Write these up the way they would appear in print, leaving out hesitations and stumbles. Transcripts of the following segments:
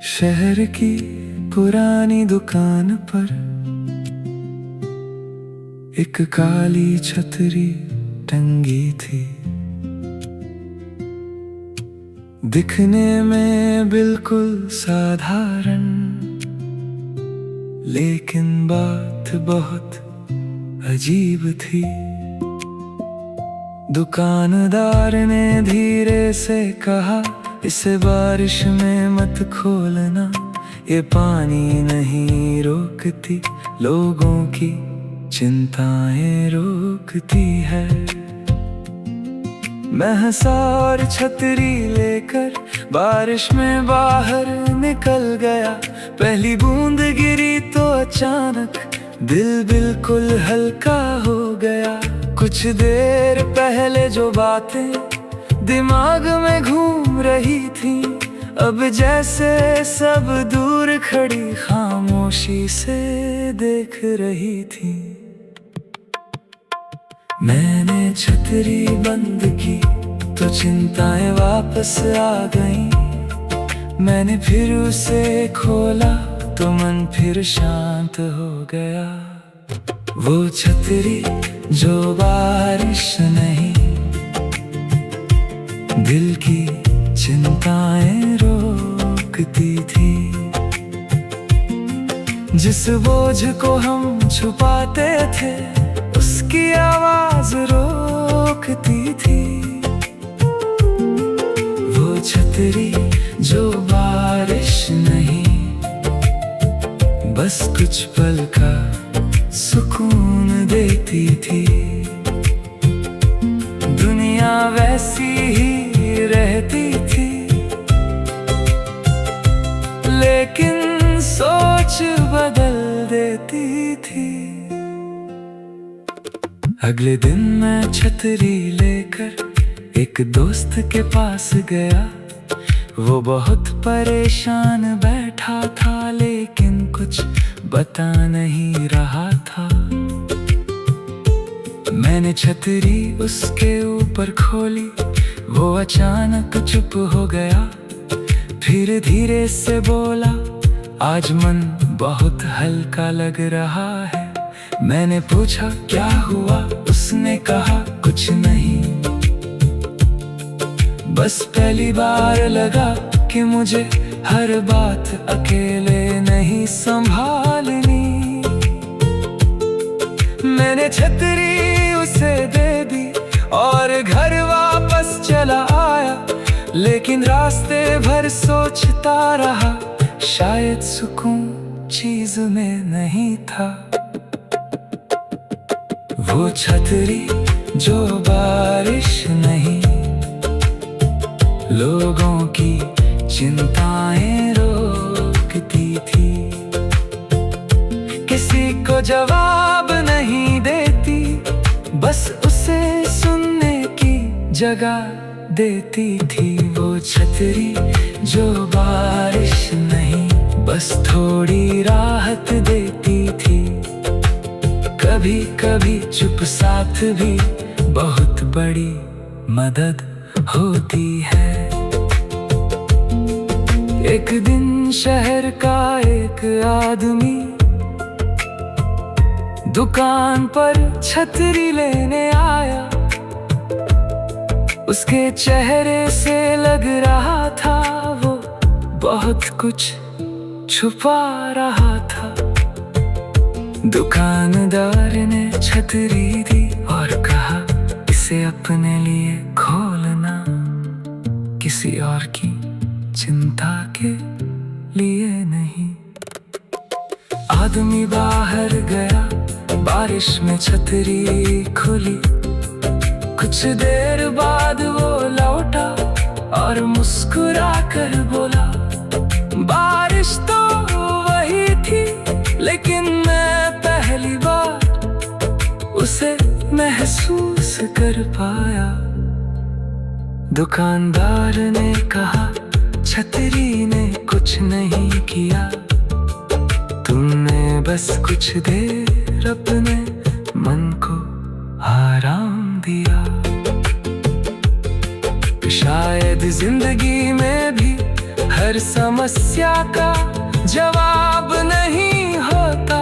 शहर की पुरानी दुकान पर एक काली छतरी टंगी थी। दिखने में बिल्कुल साधारण, लेकिन बात बहुत अजीब थी। दुकानदार ने धीरे से कहा, इसे बारिश में मत खोलना, ये पानी नहीं रोकती, लोगों की चिंताएं रोकती है। मैं हंसा और छतरी लेकर बारिश में बाहर निकल गया। पहली बूंद गिरी तो अचानक दिल बिल्कुल हल्का हो गया। कुछ देर पहले जो बातें दिमाग में घूम रही थी, अब जैसे सब दूर खड़ी खामोशी से देख रही थी। मैंने छतरी बंद की तो चिंताएं वापस आ गईं। मैंने फिर उसे खोला तो मन फिर शांत हो गया। वो छतरी जो बारिश नहीं, दिल की चिंताएं रोकती थी। जिस बोझ को हम छुपाते थे, उसकी आवाज रोकती थी। वो छतरी जो बारिश नहीं, बस कुछ पल का सुकून देती थी। दुनिया वैसी ही रहती थी, लेकिन सोच बदल देती थी। अगले दिन मैं छतरी लेकर एक दोस्त के पास गया। वो बहुत परेशान बैठा था, लेकिन कुछ बता नहीं रहा था। मैंने छतरी उसके ऊपर खोली, वो अचानक चुप हो गया। फिर धीरे से बोला, आज मन बहुत हल्का लग रहा है। मैंने पूछा क्या हुआ, उसने कहा कुछ नहीं, बस पहली बार लगा कि मुझे हर बात अकेले नहीं संभालनी। मैंने छतरी उसे दे दी और घर वापस चला आया, लेकिन रास्ते भर सोचता रहा, शायद सुकून चीज में नहीं था। वो छतरी जो बारिश नहीं, लोगों की चिंताएं रोकती थी। किसी को जवाब नहीं देती, बस उसे सुनने की जगह देती थी। वो छतरी जो बारिश नहीं, बस थोड़ी राहत देती थी। कभी कभी चुप साथ भी बहुत बड़ी मदद होती है। एक दिन शहर का एक आदमी दुकान पर छतरी लेने आया। उसके चेहरे से लग रहा था वो बहुत कुछ छुपा रहा था। दुकानदार ने छतरी दी और कहा, इसे अपने लिए खोलना, किसी और की चिंता के लिए नहीं। आदमी बाहर गया, बारिश में छतरी खुली। कुछ देर बाद वो लौटा और मुस्कुरा कर बोला, बारिश तो वही थी, लेकिन मैं पहली बार उसे महसूस कर पाया। दुकानदार ने कहा, छतरी ने कुछ नहीं किया, तुमने बस कुछ देर अपने मन को आराम दिया। शायद जिंदगी में भी हर हर समस्या का जवाब नहीं होता।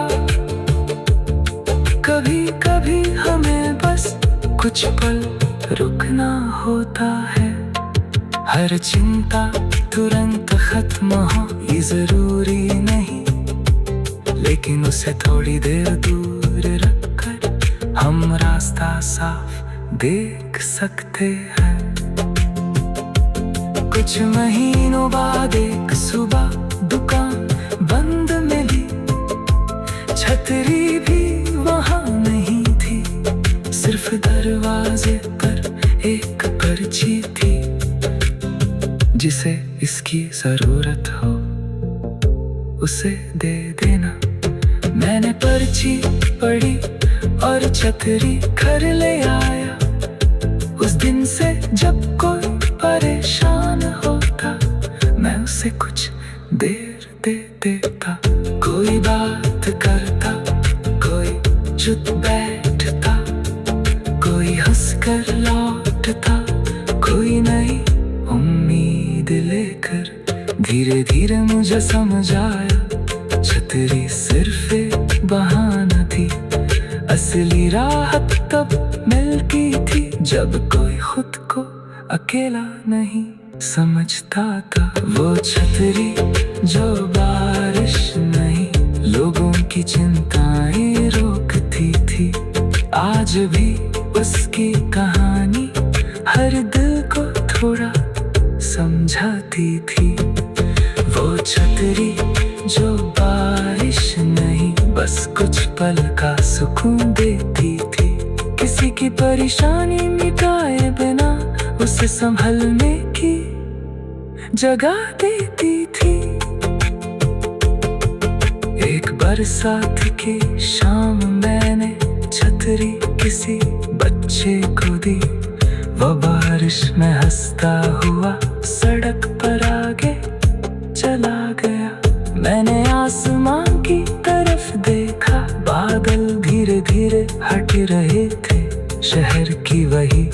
कभी कभी हमें बस कुछ पल रुकना होता है। हर चिंता तुरंत खत्म हो ये जरूरी नहीं, लेकिन उसे थोड़ी देर दूर रखकर हम रास्ता साफ देख सकते हैं। कुछ महीनों बाद एक सुबह दुकान बंद मिली, छतरी भी वहां नहीं थी, सिर्फ दरवाजे पर एक पर्ची थी। जिसे इसकी जरूरत हो उसे दे देना। मैंने पर्ची पढ़ी और छतरी घर ले आया। उस दिन से जब कोई परेशान होता मैं उसे कुछ देर दे देता। कोई बात करता, कोई चुप बैठता, कोई हंसकर लौटता, कोई नई उम्मीद लेकर। धीरे धीरे मुझे समझ आया छतरी सिर्फ एक बहाना थी। असली राहत तब मिलती थी जब कोई खुद को अकेला नहीं समझता था। वो छतरी जो बारिश नहीं लोगों की चिंताएं रोकती थी। आज भी उसकी कहानी हर दिल को थोड़ा समझाती थी। वो छतरी जो बारिश नहीं बस कुछ पल का सुकून देती थी। किसी की परेशानी मिटाए बिना उसे संभलने की जगह देती थी। एक बरसात की शाम मैंने छतरी किसी बच्चे को दी। वो बारिश में हंसता हुआ सड़क पर आगे चला गया। मैंने आसमान की तरफ देखा, बादल धीरे धीरे हट रहे थे। शहर की वही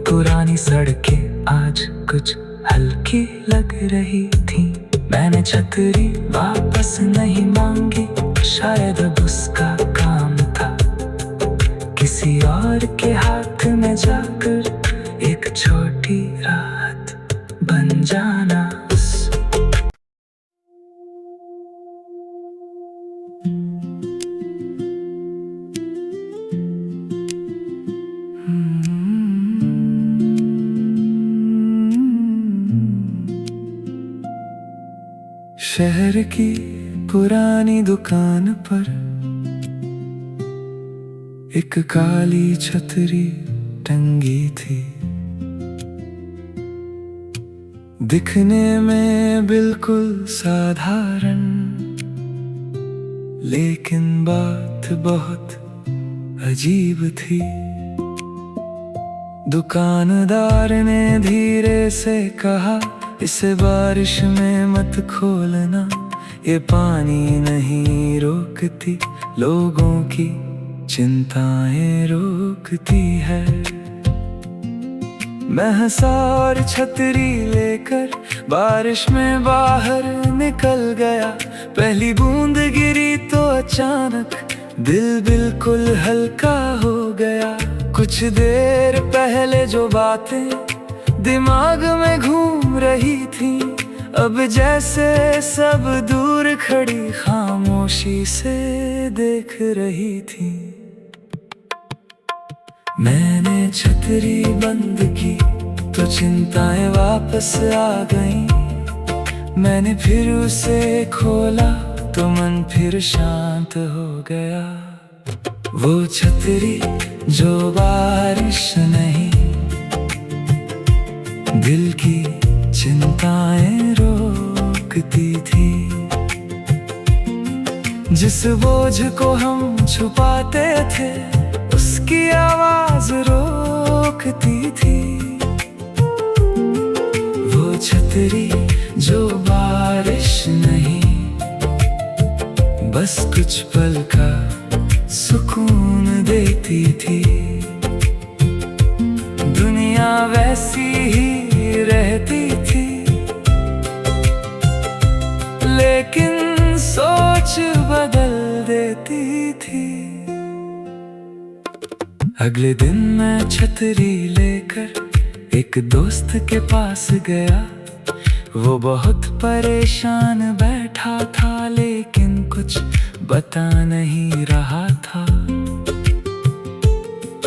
पुरानी सड़कें आज कुछ हल्की लग रही थी। मैंने छतरी वापस नहीं मांगी, शायद अब उसका काम था किसी और के हाथ में जाकर एक छोटी राहत बन जाना। शहर की पुरानी दुकान पर एक काली छतरी टंगी थी। दिखने में बिल्कुल साधारण, लेकिन बात बहुत अजीब थी। दुकानदार ने धीरे से कहा, इसे बारिश में मत खोलना, ये पानी नहीं रोकती, लोगों की चिंताएं रोकती है। मैं हंसा और छतरी लेकर बारिश में बाहर निकल गया। पहली बूंद गिरी तो अचानक दिल बिल्कुल हल्का हो गया। कुछ देर पहले जो बातें दिमाग में घूम रही थी, अब जैसे सब दूर खड़ी खामोशी से देख रही थी। मैंने छतरी बंद की तो चिंताएं वापस आ गईं। मैंने फिर उसे खोला तो मन फिर शांत हो गया। वो छतरी जो बारिश नहीं दिल की चिंताएं रोकती थी। जिस बोझ को हम छुपाते थे उसकी आवाज रोकती थी। वो छतरी जो बारिश नहीं बस कुछ पल का सुकून देती थी। दुनिया वैसी ही रहती थी लेकिन सोच बदल देती थी। अगले दिन मैं छतरी लेकर एक दोस्त के पास गया। वो बहुत परेशान बैठा था, लेकिन कुछ बता नहीं रहा था।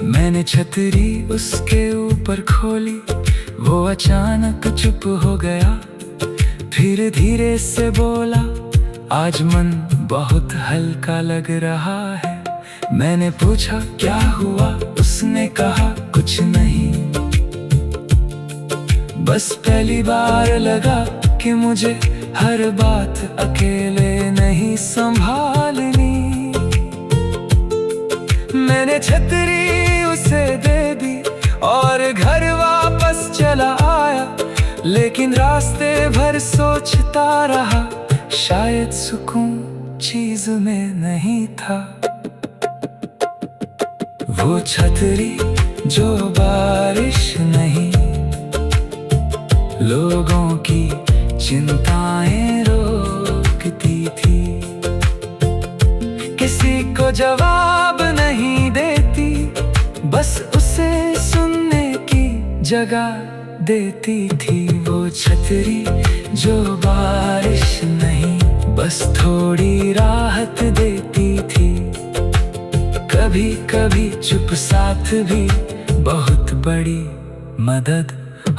मैंने छतरी उसके ऊपर खोली, वो अचानक चुप हो गया। फिर धीरे से बोला, आज मन बहुत हल्का लग रहा है। मैंने पूछा क्या हुआ, उसने कहा कुछ नहीं, बस पहली बार लगा कि मुझे हर बात अकेले नहीं संभालनी। मैंने छतरी उसे दे दी और घर वापस चला आया, लेकिन रास्ते भर सोचता रहा, शायद सुकून चीज में नहीं था। वो छतरी जो बारिश नहीं, लोगों की चिंताएं रोकती थी। किसी को जवाब नहीं देती, बस उसे सुनने की जगह देती थी। वो छतरी जो बारिश नहीं, बस थोड़ी राहत देती थी। कभी कभी चुप साथ भी बहुत बड़ी मदद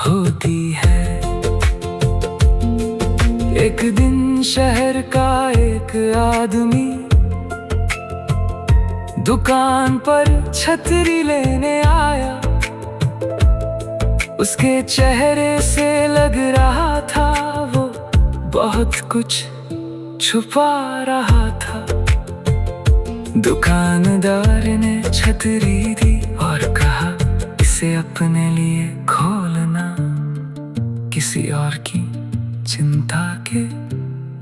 होती है। एक दिन शहर का एक आदमी दुकान पर छतरी लेने आया। उसके चेहरे से लग रहा था वो बहुत कुछ छुपा रहा था। दुकानदार ने छतरी दी और कहा, इसे अपने लिए खोलना, किसी और की चिंता के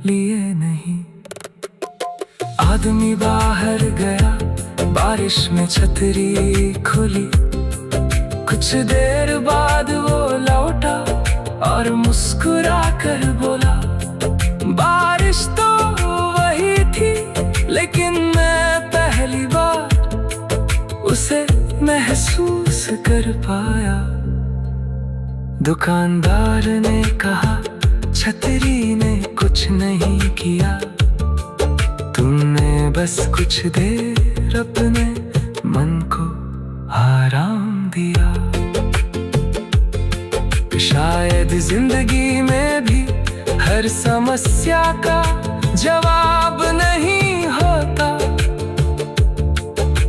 लिए नहीं। आदमी बाहर गया, बारिश में छतरी खुली। कुछ देर बाद वो लौटा और मुस्कुरा कर बोला, बारिश तो वही थी, लेकिन मैं पहली बार उसे महसूस कर पाया। दुकानदार ने कहा, छतरी ने कुछ नहीं किया, तुमने बस कुछ देर अपने मन को आराम दिया। शायद जिंदगी में भी हर समस्या का जवाब नहीं होता।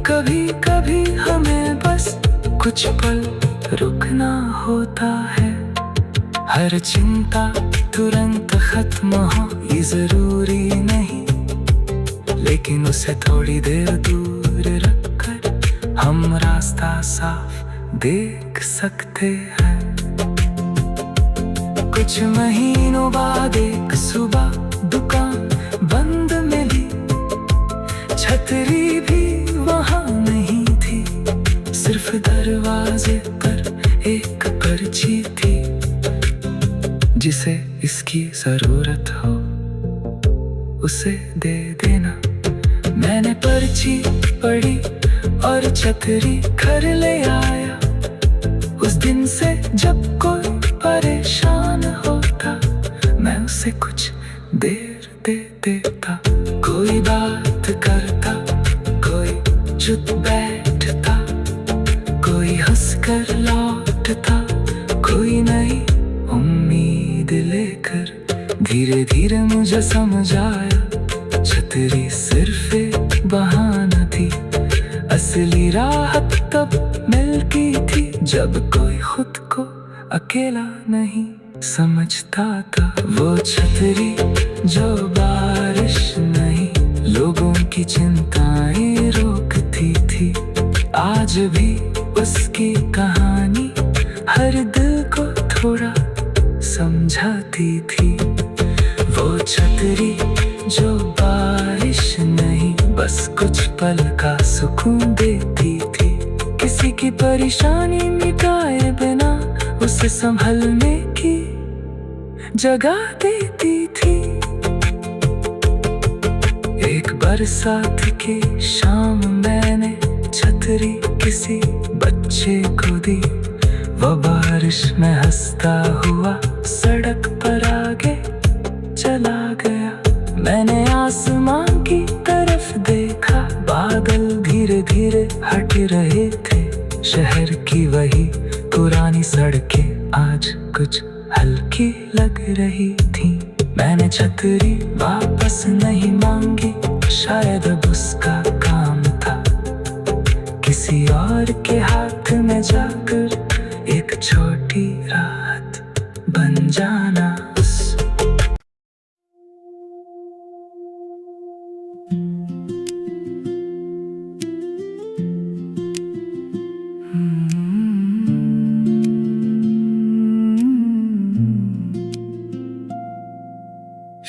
कभी कभी हमें बस कुछ पल रुकना होता है। हर चिंता तुरंत खत्म हो ये जरूरी नहीं, लेकिन उसे थोड़ी देर दूर रखकर हम रास्ता साफ देख सकते हैं। कुछ महीनों बाद एक सुबह दुकान बंद मिली। छतरी भी वहां नहीं थी, सिर्फ दरवाजे पर एक पर्ची थी, जिसे इसकी जरूरत हो उसे दे देना। मैंने पर्ची पढ़ी और छतरी घर ले आया। उस दिन से जब कोई परेशान होता, मैं उसे कुछ देर दे देता। कोई बात करता, कोई चुप बैठता, कोई हंसकर लौटता, कोई नई उम्मीद लेकर। धीरे धीरे मुझे समझ आया, छतरी सिर्फ एक बहाना थी। असली राहत तब मिलती थी जब कोई खुद को अकेला नहीं समझता था। वो छतरी जो बारिश नहीं, लोगों की चिंताएं रोकती थी। आज भी उसकी कहानी हर दिल को थोड़ा समझाती थी। वो छतरी जो बारिश नहीं, बस कुछ पल का सुकून देती थी। किसी की परेशानी मिटाए बिना उसे संभलने की जगह देती थी। बरसात की शाम मैंने छतरी किसी बच्चे को दी। वो बारिश में हंसता हुआ सड़क पर आगे चला गया। मैंने आसमां की तरफ देखा, बादल धीरे धीरे हट रहे थे। शहर की वही पुरानी सड़कें आज कुछ हल्की लग रही थी। मैंने छतरी वापस नहीं मांगी, शायद अब उसका काम था किसी और के हाथ में जाकर एक छोटी राहत बन जाना।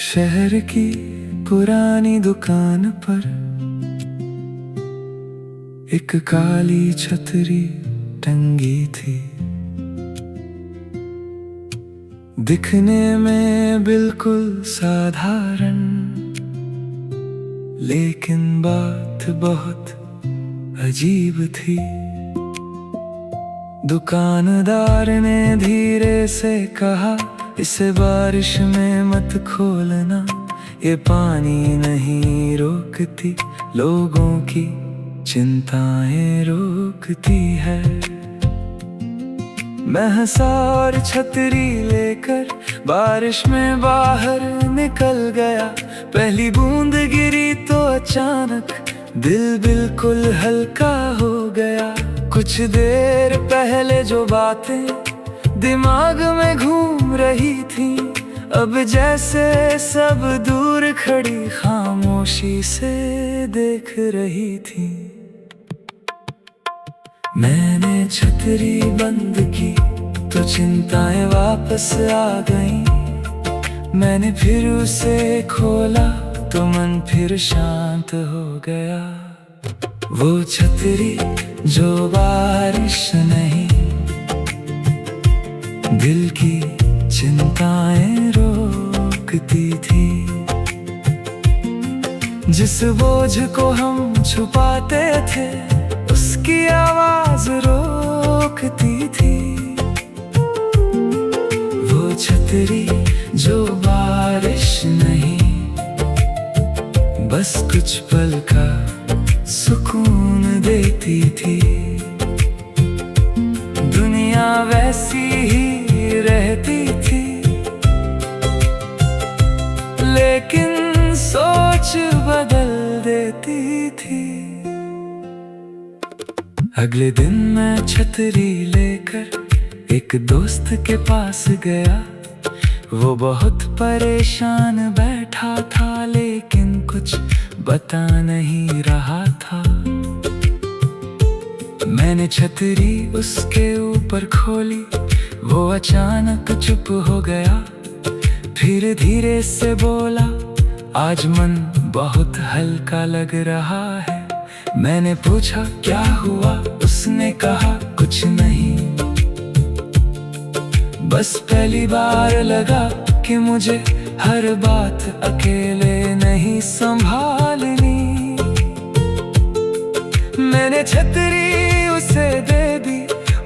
शहर की पुरानी दुकान पर एक काली छतरी टंगी थी। दिखने में बिल्कुल साधारण, लेकिन बात बहुत अजीब थी। दुकानदार ने धीरे से कहा, इसे बारिश में मत खोलना, ये पानी नहीं रोकती, लोगों की चिंताएं रोकती है। मैं हंसा और छतरी लेकर बारिश में बाहर निकल गया। पहली बूंद गिरी तो अचानक दिल बिल्कुल हल्का हो गया। कुछ देर पहले जो बातें दिमाग में घूम रही थी, अब जैसे सब दूर खड़ी खामोशी से देख रही थी। मैंने छतरी बंद की तो चिंताएं वापस आ गईं। मैंने फिर उसे खोला तो मन फिर शांत हो गया। वो छतरी जो बारिश नहीं, दिल की चिंताएं रोकती थी। जिस बोझ को हम छुपाते थे, उसकी आवाज रोकती थी। वो छतरी जो बारिश नहीं, बस कुछ पल का सुकून देती थी। दुनिया वैसी ही रहती थी, लेकिन सोच बदल देती थी। अगले दिन मैं छतरी लेकर एक दोस्त के पास गया। वो बहुत परेशान बैठा था, लेकिन कुछ बता नहीं रहा था। मैंने छतरी उसके ऊपर खोली, वो अचानक चुप हो गया। फिर धीरे से बोला, आज मन बहुत हल्का लग रहा है। मैंने पूछा क्या हुआ, उसने कहा कुछ नहीं, बस पहली बार लगा कि मुझे हर बात अकेले नहीं संभालनी। मैंने छतरी उसे दे दी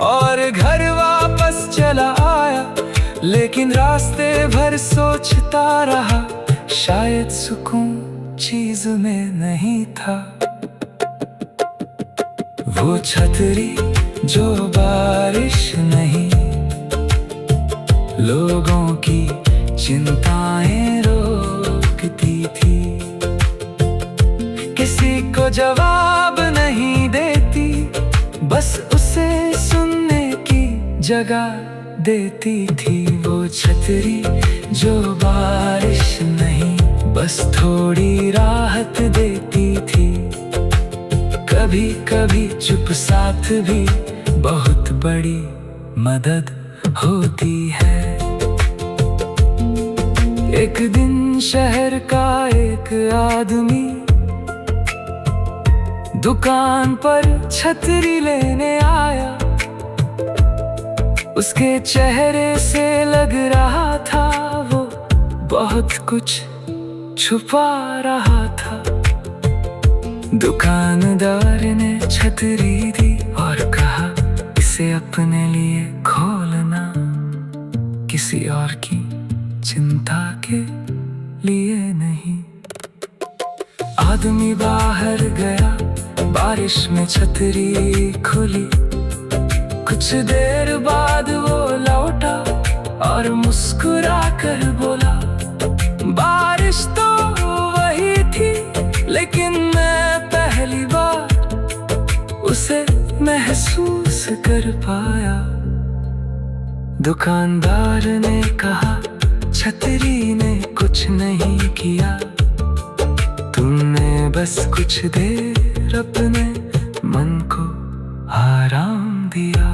और घर वापस चला आया, लेकिन रास्ते भर सोचता रहा, शायद सुकून चीज में नहीं था। वो छतरी जो बारिश नहीं, लोगों की चिंताएं रोकती थी। किसी को जवाब नहीं देती, बस उसे सुनने की जगह देती थी। वो छतरी जो बारिश नहीं, बस थोड़ी राहत देती थी। कभी कभी चुप साथ भी बहुत बड़ी मदद होती है। एक दिन शहर का एक आदमी दुकान पर छतरी लेने आया। उसके चेहरे से लग रहा था वो बहुत कुछ छुपा रहा था। दुकानदार ने छतरी दी और कहा, इसे अपने लिए खोलना, किसी और की चिंता के लिए नहीं। आदमी बाहर गया, बारिश में छतरी खुली। कुछ देर बाद वो लौटा और मुस्कुरा कर बोला, बारिश तो वही थी, लेकिन मैं पहली बार उसे महसूस कर पाया। दुकानदार ने कहा, छतरी ने कुछ नहीं किया, तुमने बस कुछ देर अपने मन को आराम दिया।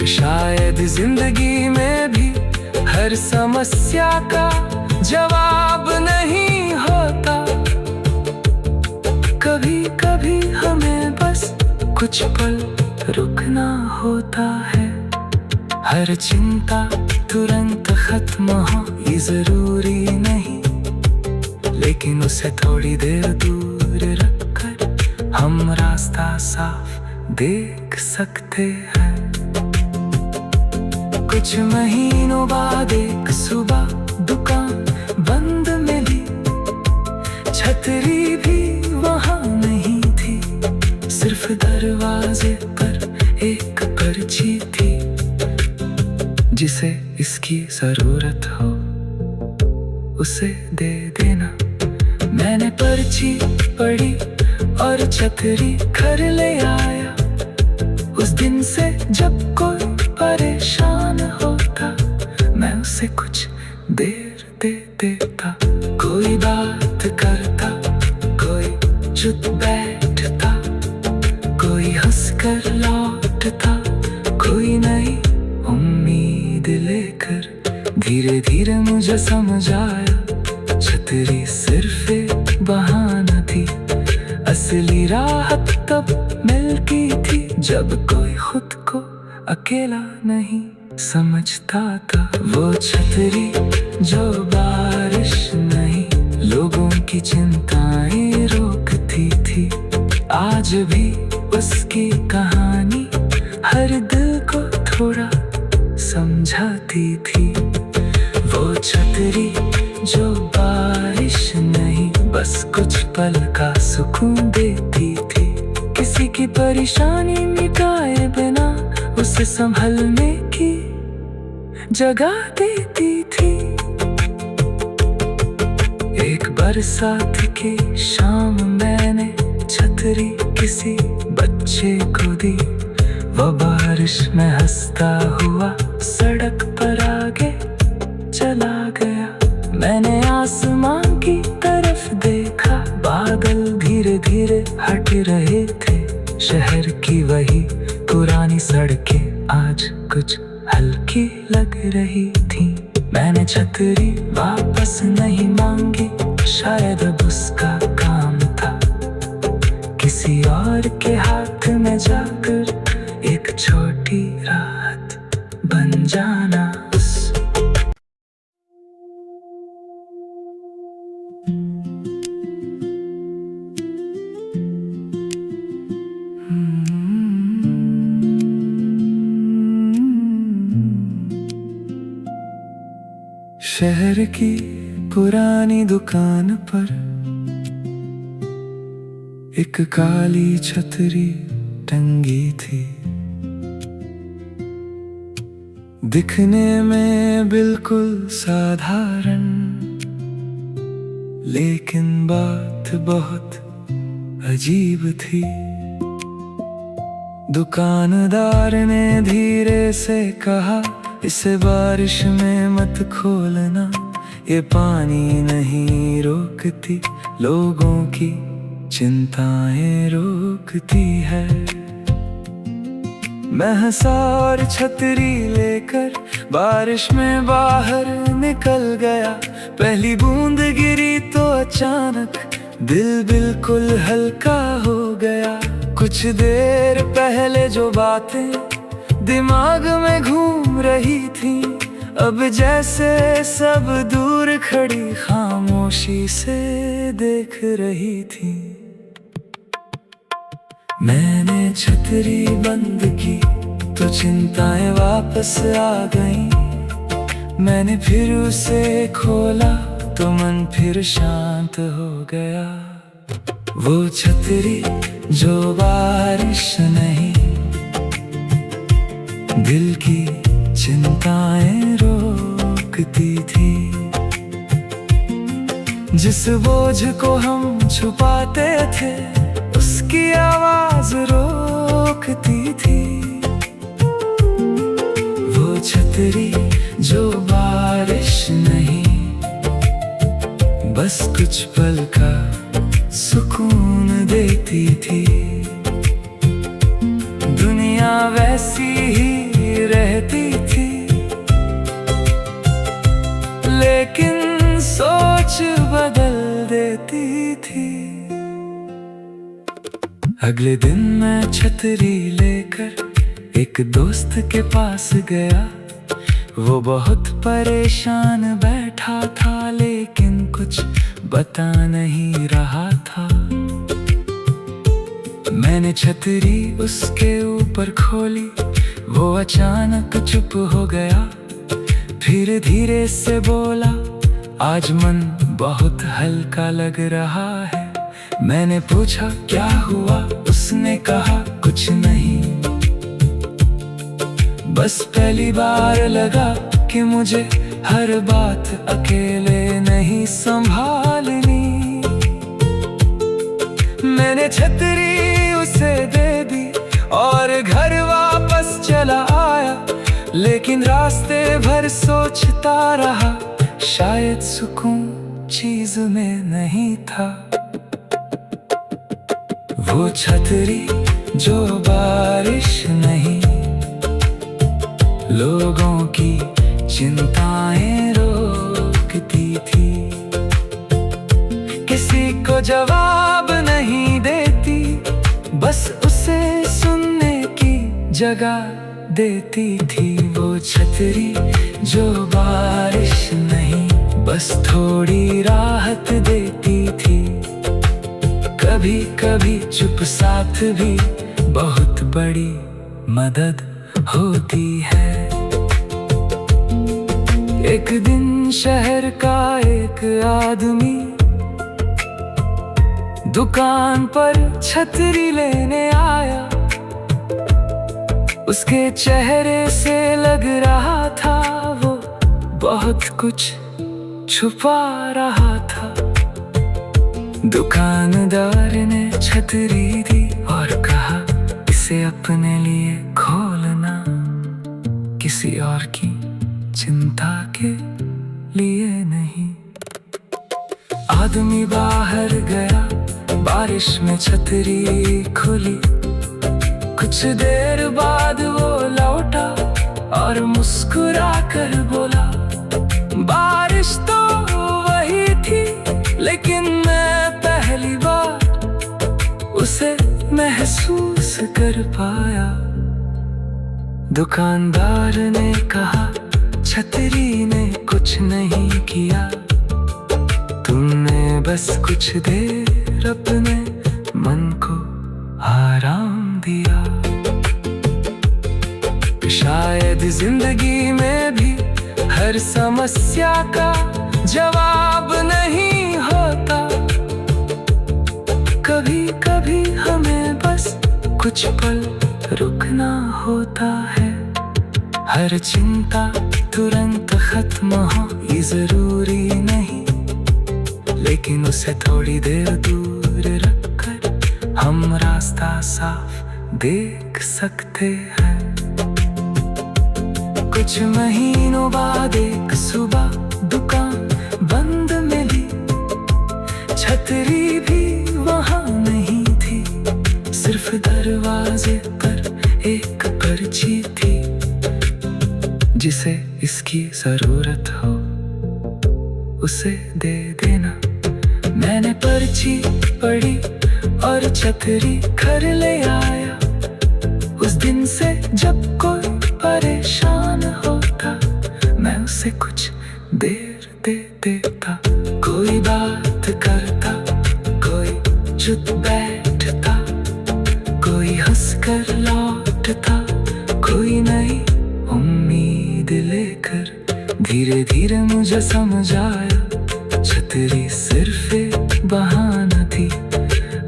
शायद जिंदगी में भी हर समस्या का जवाब नहीं होता। कभी कभी हमें बस कुछ पल रुकना होता है। हर चिंता तुरंत खत्म हो ये जरूरी नहीं, लेकिन उसे थोड़ी देर दूर रखकर हम रास्ता साफ देख सकते हैं। कुछ महीनों बाद एक सुबह दुकान बंद मिली, छतरी भी वहां नहीं थी, सिर्फ दरवाजे पर एक पर्ची थी, जिसे इसकी जरूरत हो उसे दे देना। मैंने पर्ची पढ़ी और छतरी घर ले आया। उस दिन से जब कोई परेशान होता, मैं उसे कुछ देर दे देता। कोई बात करता, कोई चुप बैठता, कोई हंसकर लौटता, कोई नई उम्मीद लेकर। धीरे धीरे मुझे समझ आया, छतरी सिर्फ एक बहाना थी, असली राहत तब मिलती थी जब कोई खुद को अकेला नहीं समझता था। वो छतरी जो बारिश नहीं, लोगों की चिंताएं रोकती थी। आज भी उसकी कहानी हर दिल को थोड़ा समझाती थी। वो छतरी जो बारिश नहीं, बस कुछ पल का सुकून देती थी। किसी की परेशानी मिटाए बिना उसे संभलने की जगह देती थी। एक बरसात की शाम मैंने छतरी किसी बच्चे को दी। वो बारिश में हंसता हुआ सड़क पर आगे चला गया। मैंने आसमान की तरफ देखा, बादल धीरे धीरे हट रहे थे। शहर की वही पुरानी सड़कें आज कुछ हल्की लग रही थी। मैंने छतरी वापस नहीं मांगी, शायद अब उसका काम था किसी और के हाथ में जाकर एक छोटी राहत बन जाना। शहर की पुरानी दुकान पर एक काली छतरी टंगी थी। दिखने में बिल्कुल साधारण, लेकिन बात बहुत अजीब थी। दुकानदार ने धीरे से कहा, इसे बारिश में मत खोलना, ये पानी नहीं रोकती, लोगों की चिंताएं रोकती है। मैं हंसा और छतरी लेकर बारिश में बाहर निकल गया। पहली बूंद गिरी तो अचानक दिल बिल्कुल हल्का हो गया। कुछ देर पहले जो बातें दिमाग में घूम रही थी, अब जैसे सब दूर खड़ी खामोशी से देख रही थी। मैंने छतरी बंद की तो चिंताएं वापस आ गईं। मैंने फिर उसे खोला तो मन फिर शांत हो गया। वो छतरी जो बारिश नहीं, दिल की चिंताएं रोकती थी। जिस बोझ को हम छुपाते थे उसकी आवाज रोकती थी। वो छतरी जो बारिश नहीं, बस कुछ पल का सुकून देती थी। दुनिया वैसी ही रहती थी, लेकिन सोच बदल देती थी। अगले दिन मैं छतरी लेकर एक दोस्त के पास गया। वो बहुत परेशान बैठा था, लेकिन कुछ बता नहीं रहा था। मैंने छतरी उसके ऊपर खोली, वो अचानक चुप हो गया। फिर धीरे से बोला, आज मन बहुत हल्का लग रहा है। मैंने पूछा क्या हुआ, उसने कहा कुछ नहीं, बस पहली बार लगा कि मुझे हर बात अकेले नहीं संभालनी। मैंने छतरी उसे दे दी और घर वापस चला आया, लेकिन रास्ते भर सोचता रहा, शायद सुकून चीज में नहीं था। वो छतरी जो बारिश नहीं, लोगों की चिंताएं रोकती थी। किसी को जवाब नहीं देती, बस उसे सुनने की जगह देती थी। वो छतरी जो बारिश नहीं, बस थोड़ी राहत देती थी। कभी कभी चुप साथ भी बहुत बड़ी मदद होती है। एक दिन शहर का एक आदमी दुकान पर छतरी लेने आया। उसके चेहरे से लग रहा था वो बहुत कुछ छुपा रहा था। दुकानदार ने छतरी दी और कहा, इसे अपने लिए खोलना, किसी और की चिंता के लिए नहीं। आदमी बाहर गया, बारिश में छतरी खुली। कुछ देर बाद वो लौटा और मुस्कुरा कर बोला, बारिश तो वही थी, लेकिन मैं पहली बार उसे महसूस कर पाया। दुकानदार ने कहा, छतरी ने कुछ नहीं किया, तुमने बस कुछ देर अपने मन को आराम दिया। शायद जिंदगी में भी हर समस्या का जवाब नहीं होता। कभी कभी हमें बस कुछ पल रुकना होता है। हर चिंता तुरंत खत्म हो ये जरूरी नहीं, लेकिन उसे थोड़ी देर दूर रखकर हम रास्ता साफ देख सकते हैं। कुछ महीनों बाद एक सुबह दुकान बंद मिली। छतरी भी वहां नहीं थी, सिर्फ दरवाजे पर एक पर्ची थी, जिसे इसकी जरूरत हो उसे दे देना। मैंने पर्ची पढ़ी और छतरी घर ले आया। उस दिन से जब कोई परेशान होता मैं उसे कुछ देर दे देता। कोई बात करता, कोई चुप बैठता, कोई हंसकर लौटता, कोई नई उम्मीद लेकर। धीरे धीरे मुझे समझ आया छतरी सिर्फ एक बहाना थी।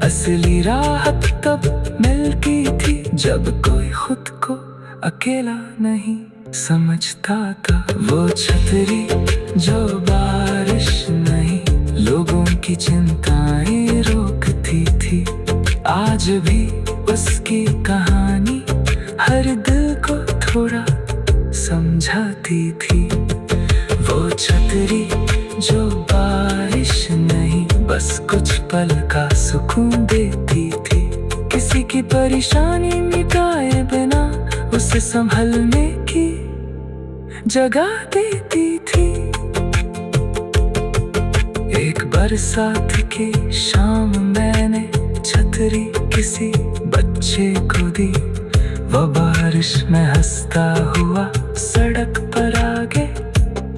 असली राहत तब मिलती थी जब कोई खुद को अकेला नहीं समझता था। वो छतरी जो बारिश नहीं, लोगों की चिंताएं रोकती थी। आज भी उसकी कहानी हर दिल को थोड़ा समझाती थी। वो छतरी जो बारिश नहीं, बस कुछ पल का सुकून देती थी। किसी की परेशानी मिटाए बिना उसे संभलने की जगह देती थी। एक बरसात की शाम मैंने छतरी किसी बच्चे को दी। वो बारिश में हंसता हुआ सड़क पर आगे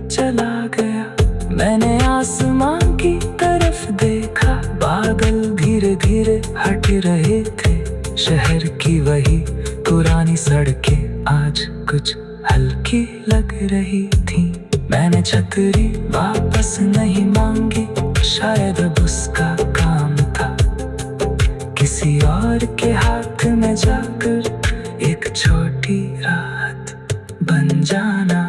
चला गया। मैंने आसमान की तरफ देखा, बादल धीरे धीरे हट रहे थे। शहर की वही पुरानी सड़कें आज कुछ हल्की लग रही थी। मैंने छतरी वापस नहीं मांगी, शायद अब उसका काम था किसी और के हाथ में जाकर एक छोटी राहत बन जाना।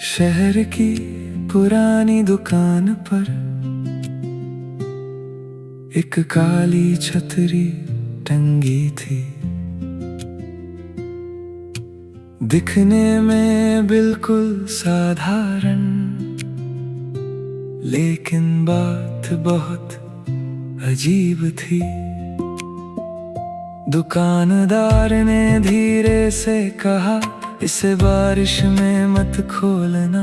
शहर की पुरानी दुकान पर एक काली छतरी टंगी थी। दिखने में बिल्कुल साधारण, लेकिन बात बहुत अजीब थी। दुकानदार ने धीरे से कहा, इसे बारिश में मत खोलना,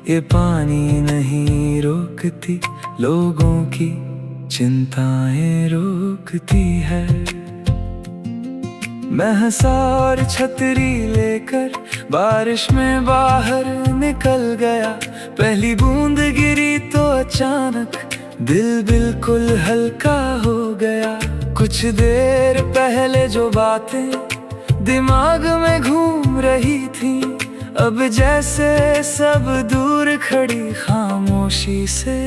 ये पानी नहीं रोकती, लोगों की चिंताएं रोकती है। मैं हंसा और छतरी लेकर बारिश में बाहर निकल गया। पहली बूंद गिरी तो अचानक दिल बिल्कुल हल्का हो गया। कुछ देर पहले जो बातें दिमाग में घूम रही थी, अब जैसे सब दूर खड़ी खामोशी से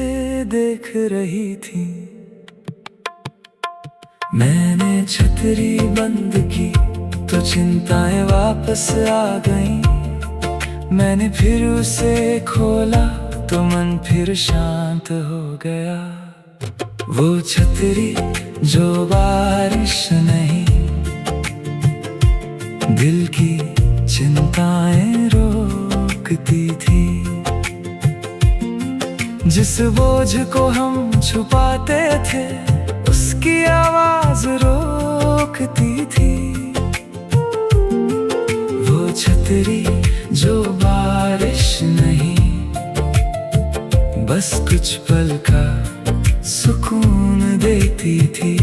देख रही थी। मैंने छतरी बंद की तो चिंताएं वापस आ गईं। मैंने फिर उसे खोला तो मन फिर शांत हो गया। वो छतरी जो बारिश नहीं, दिल की चिंताएं रोकती थी। जिस बोझ को हम छुपाते थे, उसकी आवाज रोकती थी। वो छतरी जो बारिश नहीं, बस कुछ पल का सुकून देती थी।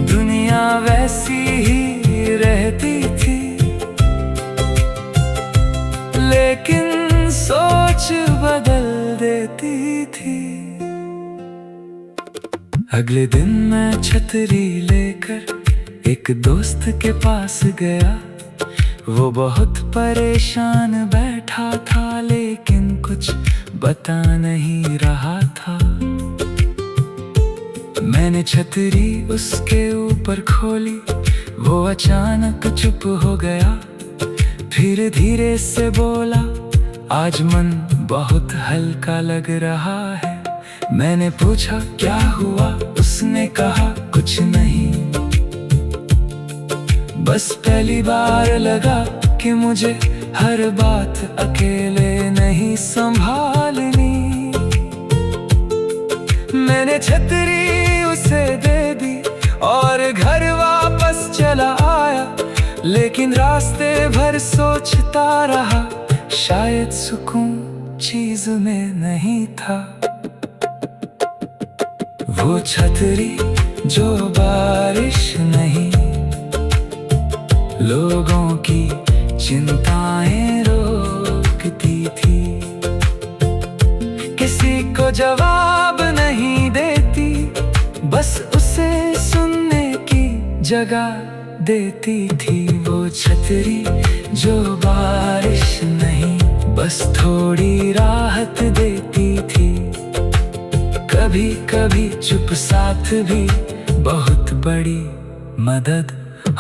दुनिया वैसी ही रहती थी, लेकिन सोच बदल देती थी। अगले दिन मैं छतरी लेकर एक दोस्त के पास गया। वो बहुत परेशान बैठा था, लेकिन कुछ बता नहीं रहा था। मैंने छतरी उसके ऊपर खोली, वो अचानक चुप हो गया। फिर धीरे से बोला, आज मन बहुत हल्का लग रहा है। मैंने पूछा क्या हुआ, उसने कहा कुछ नहीं, बस पहली बार लगा कि मुझे हर बात अकेले नहीं संभालनी। मैंने छतरी उसे दे दी और घर वापस चला आया। लेकिन रास्ते भर सोचता रहा, शायद सुकून चीज में नहीं था। वो छतरी जो बारिश नहीं, लोगों की चिंताएं रोकती थी। किसी को जवाब नहीं देती, बस उसे सुनने की जगह देती थी। वो छतरी जो बारिश नहीं, बस थोड़ी राहत देती थी। कभी कभी चुप साथ भी बहुत बड़ी मदद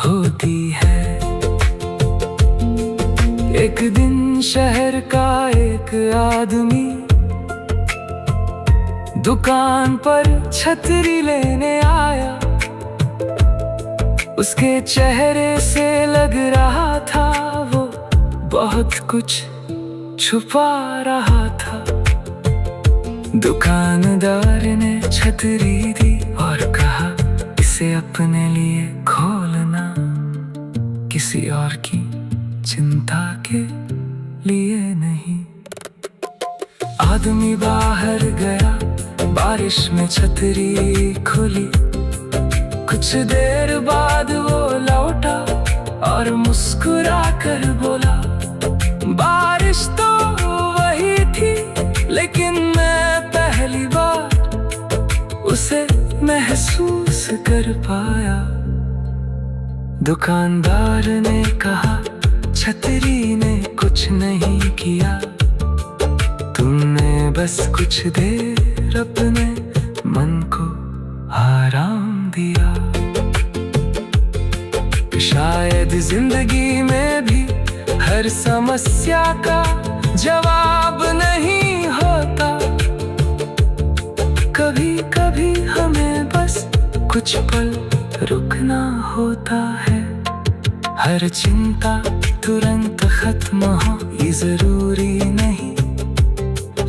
होती है। एक दिन शहर का एक आदमी दुकान पर छतरी लेने आया। उसके चेहरे से लग रहा था वो बहुत कुछ छुपा रहा था। दुकानदार ने छतरी दी और कहा, इसे अपने लिए खोलना, किसी और की चिंता के लिए नहीं। आदमी बाहर गया, बारिश में छतरी खुली। कुछ देर बाद वो लौटा और मुस्कुरा कर बोला, बारिश तो वही थी, लेकिन मैं पहली बार उसे महसूस कर पाया। दुकानदार ने कहा, छतरी ने कुछ नहीं किया, तुमने बस कुछ देर अपने मन को आराम दिया। शायद जिंदगी में भी हर समस्या का जवाब नहीं होता। कभी कभी हमें बस कुछ पल रुकना होता है। हर चिंता तुरंत खत्म हो ये जरूरी नहीं,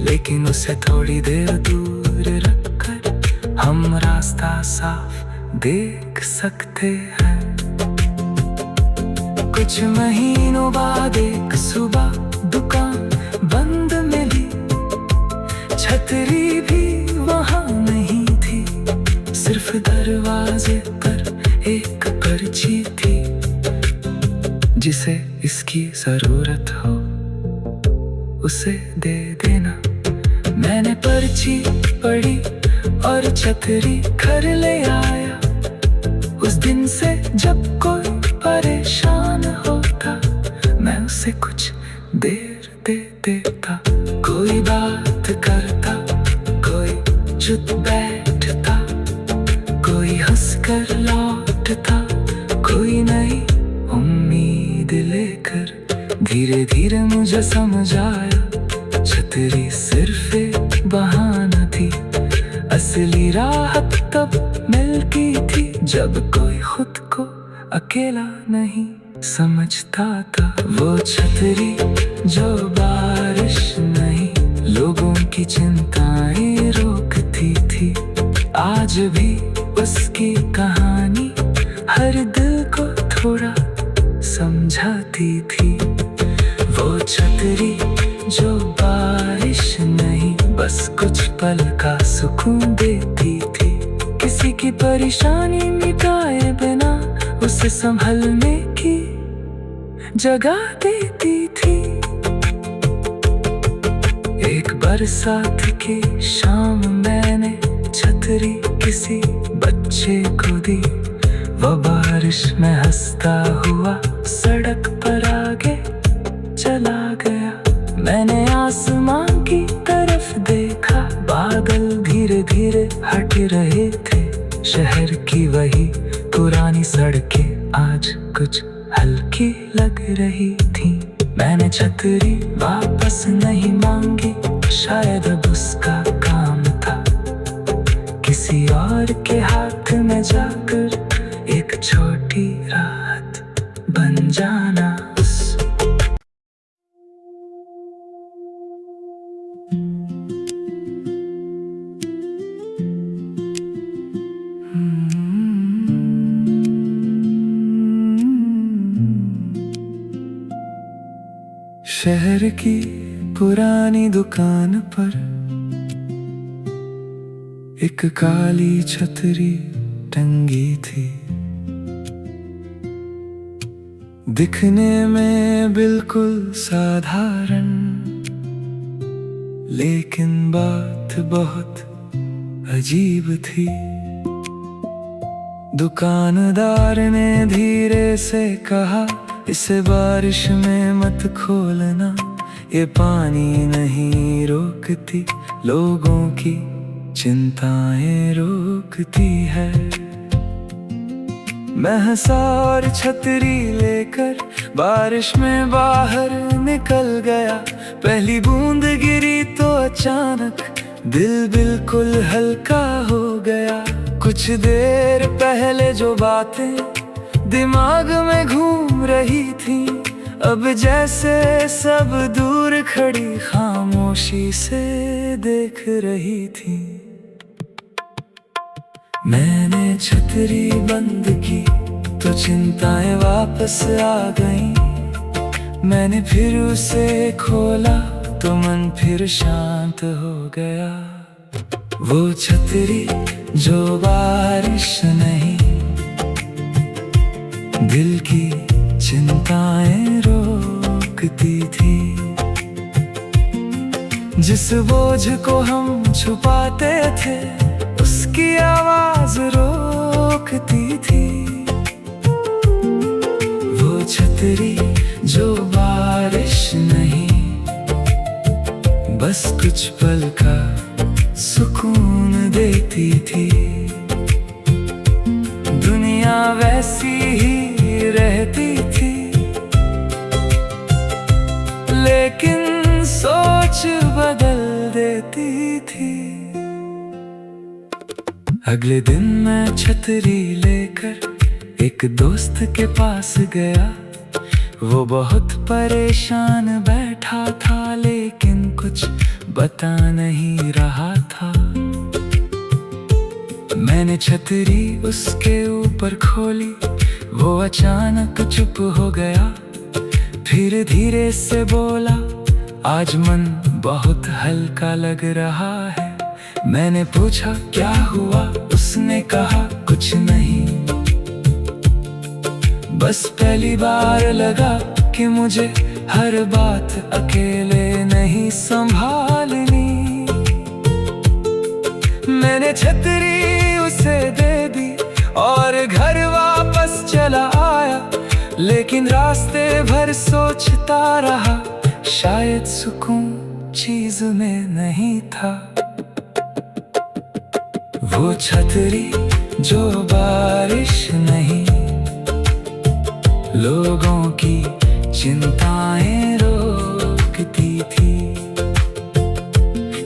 लेकिन उसे थोड़ी देर दूर रखकर हम रास्ता साफ देख सकते हैं। कुछ महीनों बाद एक सुबह दुकान बंद मिली। छतरी भी वहां नहीं थी, सिर्फ दरवाजे पर एक पर्ची थी, जिसे इसकी जरूरत हो उसे दे देना। मैंने पर्ची पढ़ी और छतरी घर ले आया। उस दिन से जब कोई परेशान होता, मैं उसे कुछ देर दे देता। कोई बात करता, कोई चुप बैठता, कोई हंसकर लौटता, कोई नई उम्मीद लेकर। धीरे धीरे मुझे समझ आया, छतरी सिर्फ एक बहाना थी। असली राहत तब मिलती थी जब कोई खुद को अकेला नहीं समझता था। वो छतरी जो बारिश नहीं, लोगों की चिंताएं रोकती थी। आज भी उसकी कहानी हर दिल को थोड़ा समझाती थी। वो छतरी जो बारिश नहीं, बस कुछ पल का सुकून देती थी। किसी की परेशानी मिटाए बिना उसे संभलने की जगह देती थी। एक बरसात की शाम मैंने छतरी किसी बच्चे को दी। वो बारिश में हंसता हुआ सड़क पर आगे चला गया। मैंने आसमान की तरफ देखा, बादल धीरे धीरे हट रहे थे। शहर की वही पुरानी सड़कें आज कुछ हल्की लग रही थी। मैंने छतरी वापस नहीं मांगी, शायद अब उसका काम था किसी और के हाथ में जाकर एक छोटी राहत बन जाना। शहर की पुरानी दुकान पर एक काली छतरी टंगी थी। दिखने में बिल्कुल साधारण, लेकिन बात बहुत अजीब थी। दुकानदार ने धीरे से कहा, इसे बारिश में मत खोलना, ये पानी नहीं रोकती, लोगों की चिंताएं रोकती है। मैं हंसा और छतरी लेकर बारिश में बाहर निकल गया। पहली बूंद गिरी तो अचानक दिल बिल्कुल हल्का हो गया। कुछ देर पहले जो बातें दिमाग में घूम रही थी, अब जैसे सब दूर खड़ी खामोशी से देख रही थी। मैंने छतरी बंद की तो चिंताएं वापस आ गईं। मैंने फिर उसे खोला तो मन फिर शांत हो गया। वो छतरी जो बारिश नहीं, दिल की चिंताएं रोकती थी। जिस बोझ को हम छुपाते थे, उसकी आवाज रोकती थी। वो छतरी जो बारिश नहीं, बस कुछ पल का सुकून देती थी। दुनिया वैसी ही रहती थी, लेकिन सोच बदल देती थी। अगले दिन मैं छतरी लेकर एक दोस्त के पास गया। वो बहुत परेशान बैठा था, लेकिन कुछ बता नहीं रहा था। मैंने छतरी उसके ऊपर खोली, वो अचानक चुप हो गया। फिर धीरे से बोला, आज मन बहुत हल्का लग रहा है। मैंने पूछा क्या हुआ, उसने कहा कुछ नहीं, बस पहली बार लगा कि मुझे हर बात अकेले नहीं संभालनी। मैंने छतरी उसे दे दी और घर वापस चला आया, लेकिन रास्ते भर सोचता रहा, शायद सुकून चीज में नहीं था। वो छतरी जो बारिश नहीं, लोगों की चिंताएं रोकती थी।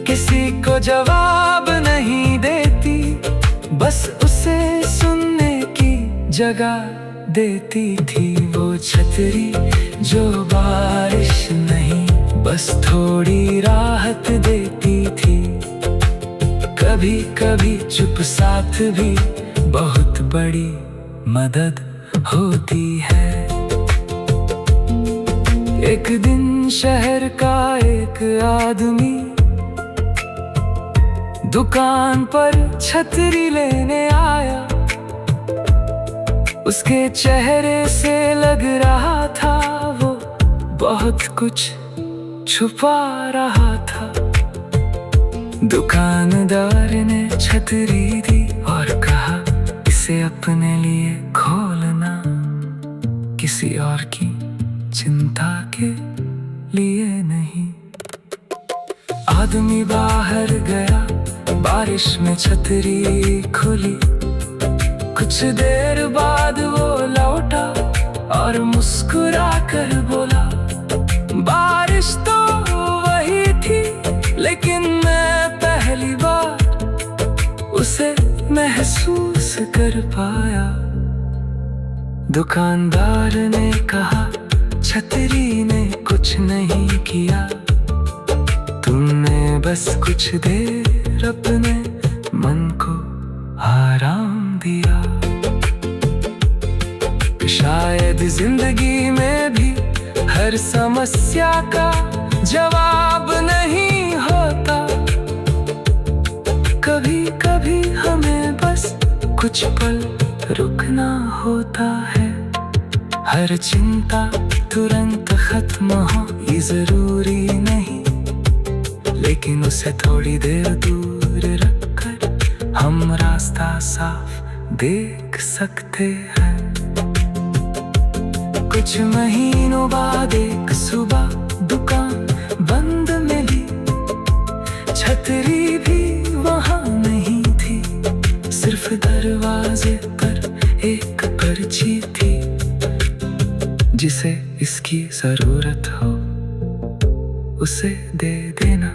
किसी को जवाब नहीं देती, बस उसे सुनने की जगह देती थी। वो छतरी जो बारिश नहीं, बस थोड़ी राहत देती थी। कभी कभी चुप साथ भी बहुत बड़ी मदद होती है। एक दिन शहर का एक आदमी दुकान पर छतरी लेने आया। उसके चेहरे से लग रहा था वो बहुत कुछ छुपा रहा था। दुकानदार ने छतरी दी और कहा, इसे अपने लिए खोलना, किसी और की चिंता के लिए नहीं। आदमी बाहर गया, बारिश में छतरी खुली। कुछ देर बाद वो लौटा और मुस्कुरा कर बोला, बारिश तो वही थी, लेकिन मैं पहली बार उसे महसूस कर पाया। दुकानदार ने कहा, छतरी ने कुछ नहीं किया, तुमने बस कुछ देर अपने मन को आराम दिया। शायद जिंदगी में भी हर समस्या का जवाब नहीं होता। कभी कभी हमें बस कुछ पल रुकना होता है। हर चिंता तुरंत खत्म हो ये जरूरी नहीं, लेकिन उसे थोड़ी देर दूर रखकर हम रास्ता साफ देख सकते हैं। कुछ महीनों बाद एक सुबह दुकान बंद मिली, छतरी भी वहां नहीं थी, सिर्फ दरवाजे पर एक पर्ची थी, जिसे इसकी जरूरत हो उसे दे देना।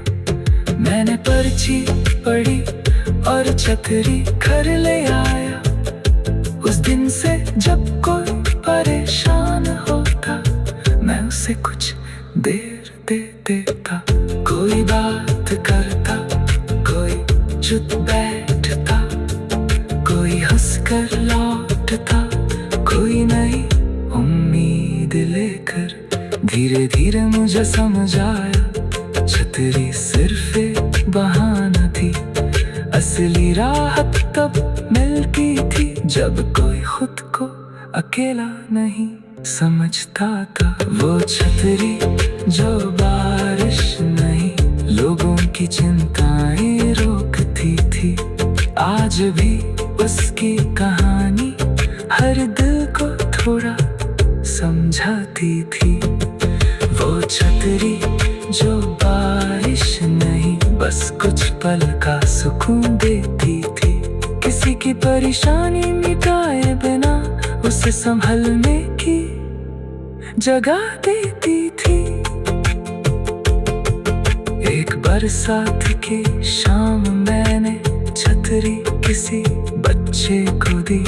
मैंने पर्ची पढ़ी और छतरी घर ले आया। उस दिन से जब कोई परेशान होता, मैं उसे कुछ देर दे देता। कोई बात करता, कोई चुप बैठता, कोई हंसकर लौटता, कोई नई उम्मीद लेकर। धीरे धीरे मुझे समझ आया, छतरी सिर्फ एक बहाना थी, असली राहत तब मिलती थी जब कोई खुद को अकेला नहीं समझता था। वो छतरी जो बारिश नहीं, लोगों की चिंताएं रोकती थी। आज भी उसकी कहानी हर दिल को थोड़ा समझाती थी। वो छतरी जो बारिश नहीं, बस कुछ पल का सुकून देती थी। किसी की परेशानी मिटाए बिना उसे संभलने की जगह देती थी। एक बरसात की शाम मैंने छतरी किसी बच्चे को दी।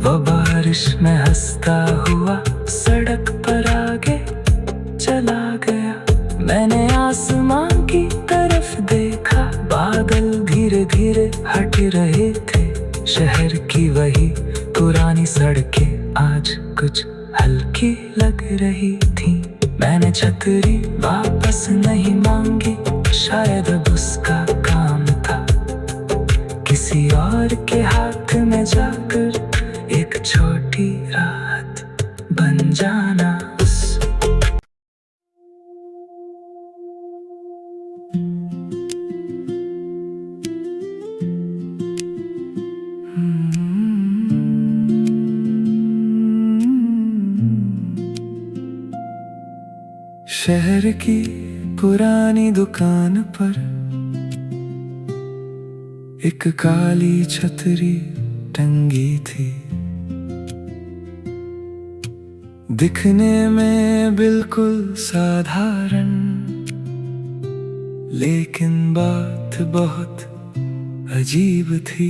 वो बारिश में हंसता हुआ सड़क पर आगे चला गया। मैंने आसमान की तरफ देखा, बादल धीरे धीरे हट रहे थे। शहर की वही पुरानी सड़कें आज कुछ हल्की लग रही थी। मैंने छतरी वापस नहीं मांगी, शायद अब उसका काम था किसी और के हाथ में जाकर एक छोटी राहत बन जाना। शहर की पुरानी दुकान पर एक काली छतरी टंगी थी। दिखने में बिल्कुल साधारण, लेकिन बात बहुत अजीब थी।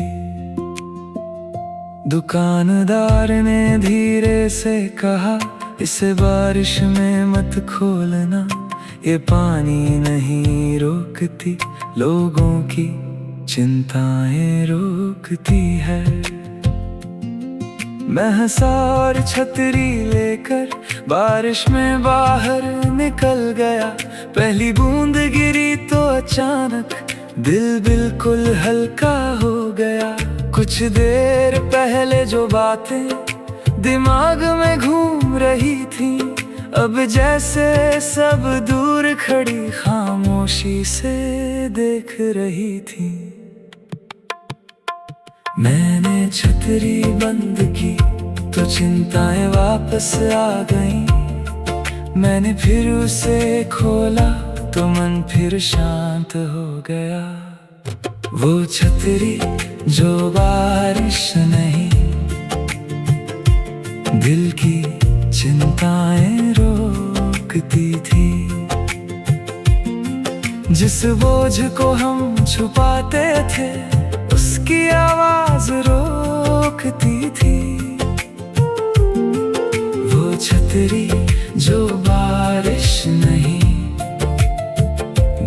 दुकानदार ने धीरे से कहा, इसे बारिश में मत खोलना, ये पानी नहीं रोकती, लोगों की चिंताएं रोकती है। मैं हंसा और छतरी लेकर बारिश में बाहर निकल गया। पहली बूंद गिरी तो अचानक दिल बिल्कुल हल्का हो गया। कुछ देर पहले जो बातें दिमाग में घूम रही थी, अब जैसे सब दूर खड़ी खामोशी से देख रही थी। मैंने छतरी बंद की तो चिंताएं वापस आ गईं। मैंने फिर उसे खोला तो मन फिर शांत हो गया। वो छतरी जो बारिश नहीं, दिल की चिंताएं रोकती थी। जिस बोझ को हम छुपाते थे, उसकी आवाज रोकती थी। वो छतरी जो बारिश नहीं,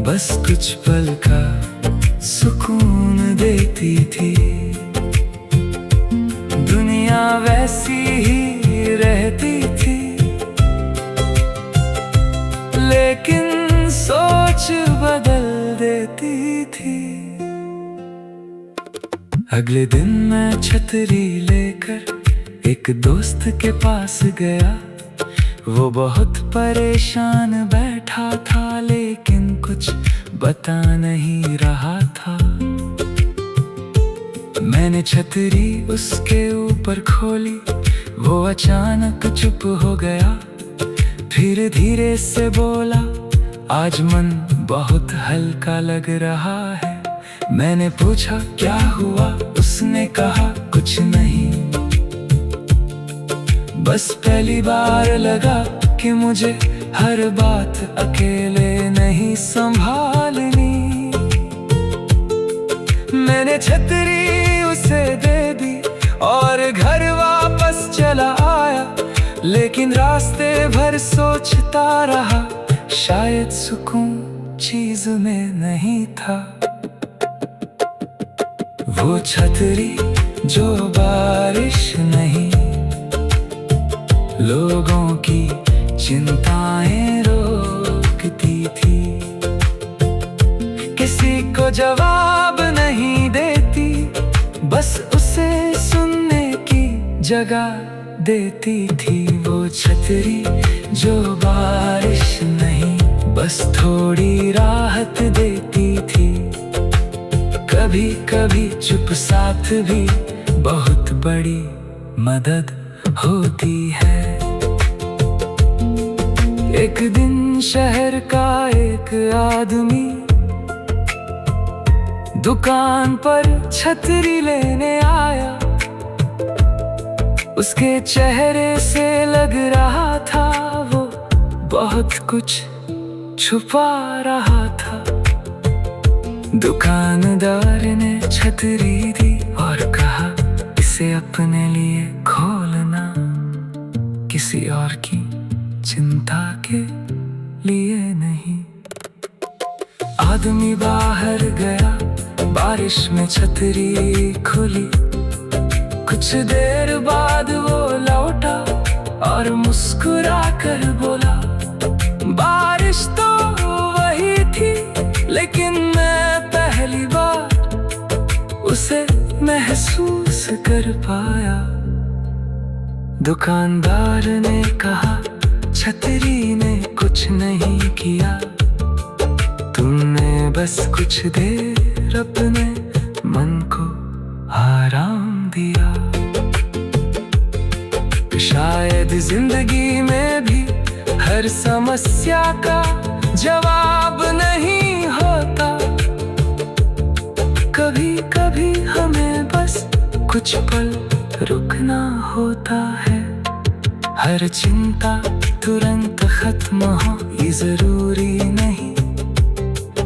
बस कुछ पल का सुकून देती थी। दुनिया वैसी ही रहती थी, सोच बदल देती थी। अगले दिन मैं छतरी लेकर एक दोस्त के पास गया। वो बहुत परेशान बैठा था, लेकिन कुछ बता नहीं रहा था। मैंने छतरी उसके ऊपर खोली, वो अचानक चुप हो गया। फिर धीरे से बोला, आज मन बहुत हल्का लग रहा है। मैंने पूछा क्या हुआ, उसने कहा कुछ नहीं, बस पहली बार लगा कि मुझे हर बात अकेले नहीं संभालनी। मैंने छतरी उसे दे दी और घर वापस चला आया, लेकिन रास्ते भर सोचता रहा, शायद सुकून चीज में नहीं था। वो छतरी जो बारिश नहीं, लोगों की चिंताएं रोकती थी। किसी को जवाब नहीं देती, बस उसे सुनने की जगह देती थी। वो छतरी जो बारिश नहीं, बस थोड़ी राहत देती थी। कभी कभी चुप साथ भी बहुत बड़ी मदद होती है। एक दिन शहर का एक आदमी दुकान पर छतरी लेने आया। उसके चेहरे से लग रहा था वो बहुत कुछ छुपा रहा था। दुकानदार ने छतरी दी और कहा, इसे अपने लिए खोलना, किसी और की चिंता के लिए नहीं। आदमी बाहर गया, बारिश में छतरी खुली। कुछ देर बाद वो लौटा और मुस्कुरा कर बोला, बारिश तो वही थी, लेकिन मैं पहली बार उसे महसूस कर पाया। दुकानदार ने कहा, छतरी ने कुछ नहीं किया, तुमने बस कुछ देर अपने मन को आराम दिया। शायद जिंदगी में भी हर समस्या का जवाब नहीं होता। कभी कभी हमें बस कुछ पल रुकना होता है। हर चिंता तुरंत खत्म हो ये जरूरी नहीं,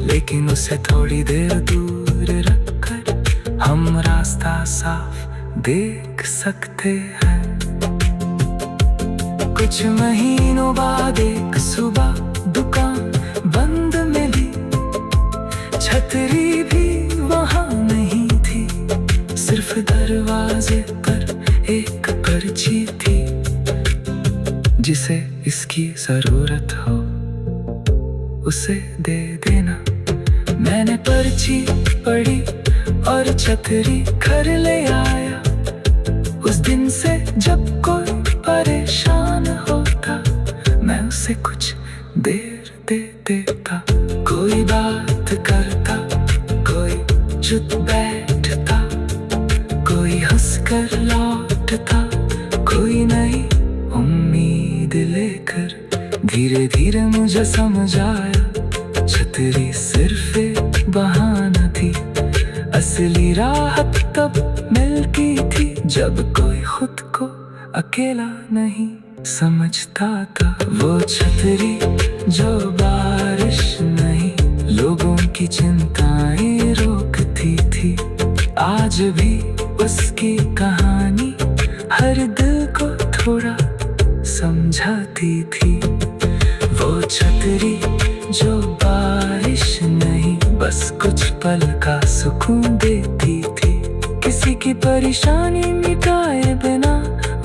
लेकिन उसे थोड़ी देर दूर रखकर हम रास्ता साफ देख सकते हैं। कुछ महीनों बाद एक सुबह दुकान बंद मिली। छतरी भी वहां नहीं थी, सिर्फ दरवाजे पर एक पर्ची थी, जिसे इसकी जरूरत हो उसे दे देना। मैंने पर्ची पढ़ी और छतरी घर ले आया। उस दिन से जब कोई परेशान होता, मैं उसे कुछ देर दे देता। कोई बात करता, कोई चुप बैठता, कोई हंसकर लौटता, कोई नई उम्मीद लेकर। धीरे धीरे मुझे समझ आया, छतरी सिर्फ एक बहाना थी। असली राहत तब मिलती थी जब कोई खुद को अकेला नहीं समझता था। वो छतरी जो बारिश नहीं, लोगों की चिंताएं रोकती थी। आज भी उसकी कहानी हर दिल को थोड़ा समझाती थी। वो छतरी जो बारिश नहीं, बस कुछ पल का सुकून देती थी। किसी की परेशानी मिटाए बिना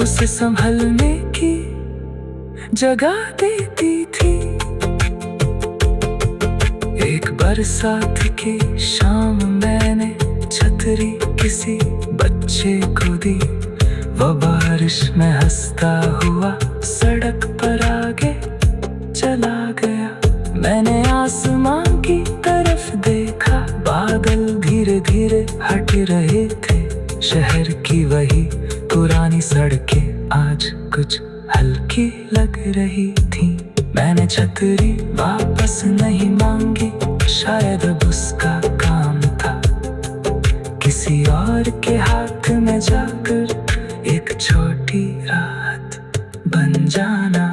उसे संभलने की जगह देती थी। बरसात की शाम मैंने छतरी किसी बच्चे को दी। वो बारिश में हंसता हुआ सड़क पर आगे चला गया। मैंने आसमान की तरफ देखा, बादल धीरे धीरे हट रहे थे। शहर की वही पुरानी सड़कें आज कुछ हल्की लग रही थी। मैंने छतरी वापस नहीं मांगी, शायद अब उसका काम था किसी और के हाथ में जाकर एक छोटी राहत बन जाना।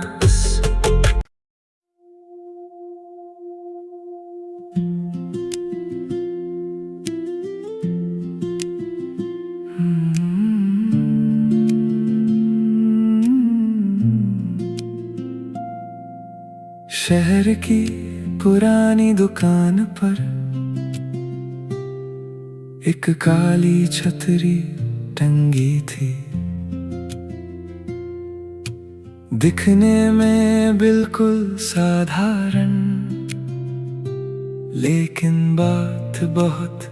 शहर की पुरानी दुकान पर एक काली छतरी टंगी थी। दिखने में बिल्कुल साधारण, लेकिन बात बहुत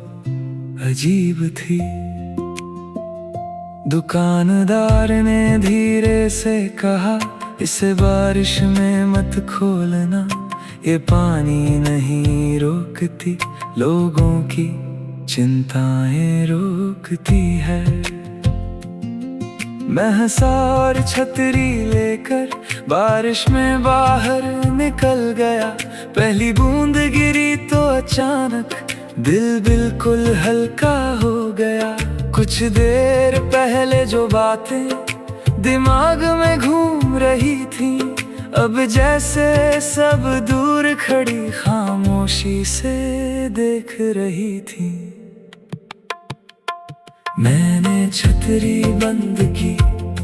अजीब थी। दुकानदार ने धीरे से कहा, इसे बारिश में मत खोलना, ये पानी नहीं रोकती, लोगों की चिंताएं रोकती है। मैं हंसा और छतरी लेकर बारिश में बाहर निकल गया। पहली बूंद गिरी तो अचानक दिल बिल्कुल हल्का हो गया। कुछ देर पहले जो बातें दिमाग में घूम रही थी, अब जैसे सब दूर खड़ी खामोशी से देख रही थी। मैंने छतरी बंद की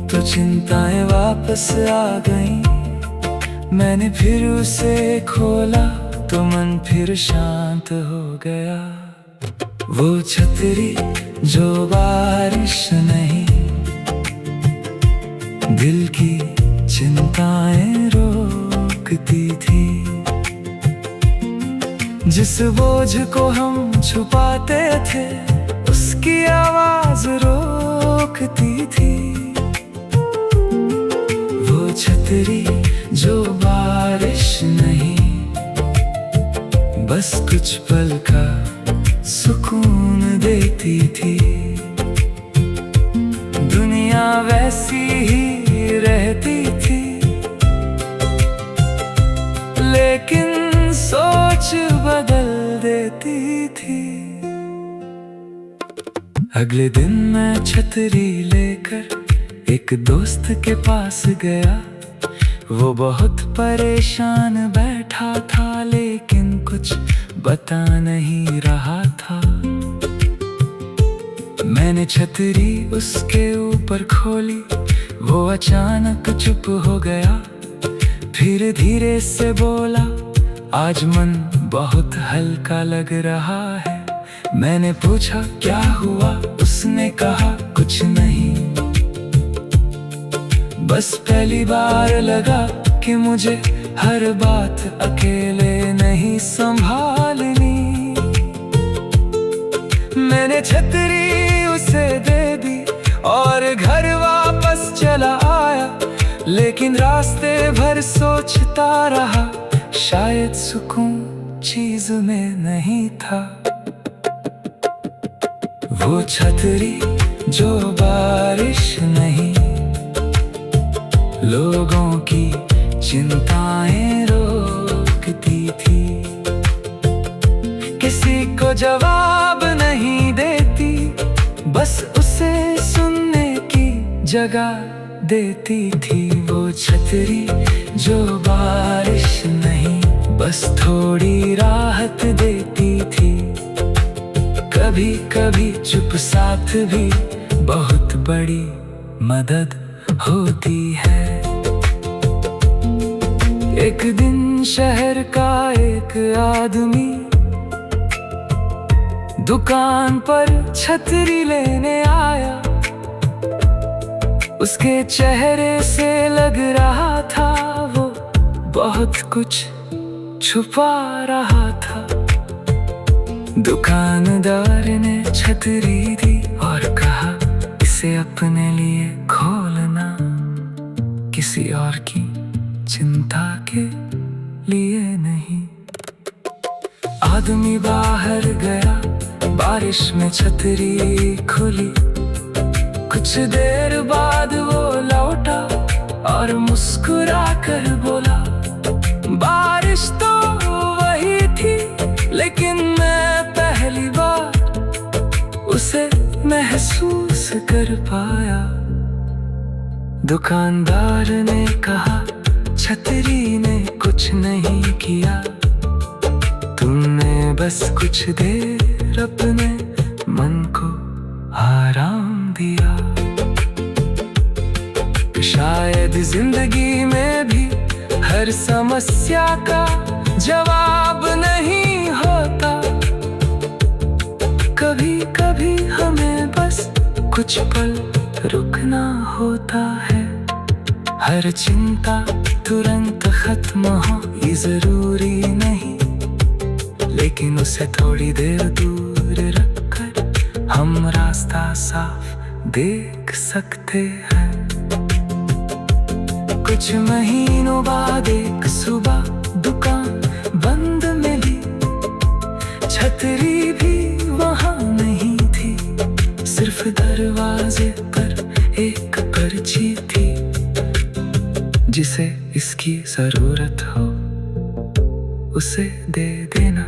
तो चिंताएं वापस आ गईं। मैंने फिर उसे खोला तो मन फिर शांत हो गया। वो छतरी जो बारिश नहीं, दिल की चिंताएं रोकती थी। जिस बोझ को हम छुपाते थे, उसकी आवाज रोकती थी। वो छतरी जो बारिश नहीं, बस कुछ पल का सुकून देती थी। दुनिया वैसी ही रहती थी, लेकिन सोच बदल देती थी। अगले दिन मैं छतरी लेकर एक दोस्त के पास गया। वो बहुत परेशान बैठा था, लेकिन कुछ बता नहीं रहा था। मैंने छतरी उसके ऊपर खोली, वो अचानक चुप हो गया। फिर धीरे से बोला, आज मन बहुत हल्का लग रहा है। मैंने पूछा क्या हुआ, उसने कहा कुछ नहीं, बस पहली बार लगा कि मुझे हर बात अकेले नहीं संभालनी। मैंने छतरी उसे दे दी और घर वापस चला आया, लेकिन रास्ते भर सोचता रहा, शायद सुकून चीज में नहीं था। वो छतरी जो बारिश नहीं, लोगों की चिंताएं रोकती थी। किसी को जवाब नहीं देती, बस उसे सुनने की जगह देती थी। वो छतरी जो बारिश नहीं, बस थोड़ी राहत देती थी। कभी कभी चुप साथ भी बहुत बड़ी मदद होती है। एक दिन शहर का एक आदमी दुकान पर छतरी लेने आया। उसके चेहरे से लग रहा था वो बहुत कुछ छुपा रहा था। दुकानदार ने छतरी दी और कहा, इसे अपने लिए खोलना, किसी और की चिंता के लिए नहीं। आदमी बाहर गया, बारिश में छतरी खुली। कुछ देर बाद वो लौटा और मुस्कुरा कर बोला, बारिश तो वही थी, लेकिन मैं पहली बार उसे महसूस कर पाया। दुकानदार ने कहा, छतरी ने कुछ नहीं किया, तुमने बस कुछ देर अपने मन को आराम दिया। शायद जिंदगी में भी हर समस्या का जवाब नहीं होता। कभी कभी हमें बस कुछ पल रुकना होता है। हर चिंता तुरंत खत्म हो ये जरूरी नहीं, लेकिन उसे थोड़ी देर दूर रखकर हम रास्ता साफ देख सकते हैं। कुछ महीनों बाद एक सुबह दुकान बंद मिली। छतरी भी वहां नहीं थी, सिर्फ दरवाजे पर एक पर्ची थी, जिसे इसकी जरूरत हो उसे दे देना।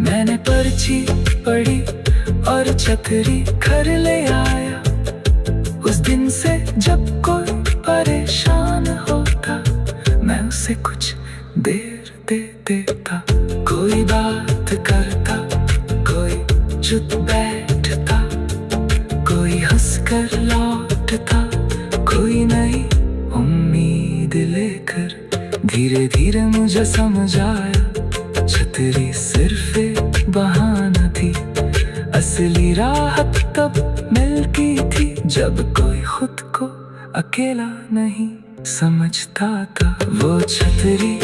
मैंने पर्ची पढ़ी और छतरी घर ले आया। उस दिन से जब कोई परेशान होता, मैं उसे कुछ देर दे देता। कोई बात करता, कोई चुप बैठता, कोई हंसकर लौटता, कोई नई उम्मीद लेकर। धीरे धीरे मुझे समझ आया, छतरी सिर्फ एक बहाना थी। असली राहत तब मिलती थी जब कोई खुद को अकेला नहीं समझता था। वो छतरी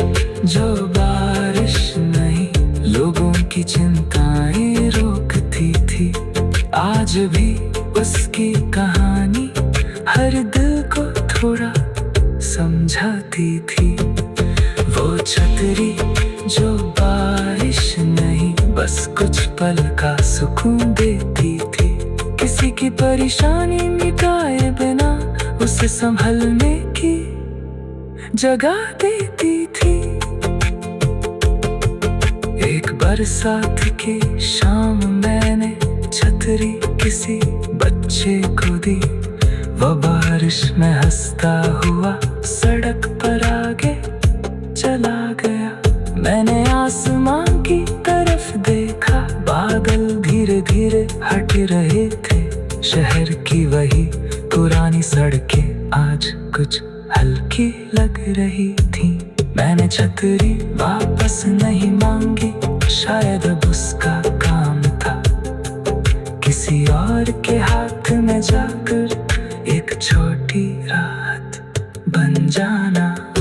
जो बारिश नहीं, लोगों की चिंताएं रोकती थी। आज भी उसकी कहानी हर दिल को थोड़ा समझाती थी। वो छतरी जो बारिश नहीं, बस कुछ पल का सुकून देती थी। किसी की परेशानी मिटाए बिना उसे संभलने की जगह देती थी। एक बरसात की शाम मैंने छतरी किसी बच्चे को दी। वो बारिश में हंसता हुआ सड़क पर आगे चला गया। मैंने आसमान की तरफ देखा, बादल धीरे धीरे हट रहे थे। शहर की वही पुरानी सड़कें आज कुछ हल्की लग रही थी। मैंने छतरी वापस नहीं मांगी, शायद अब उसका काम था किसी और के हाथ में जाकर एक छोटी राहत बन जाना।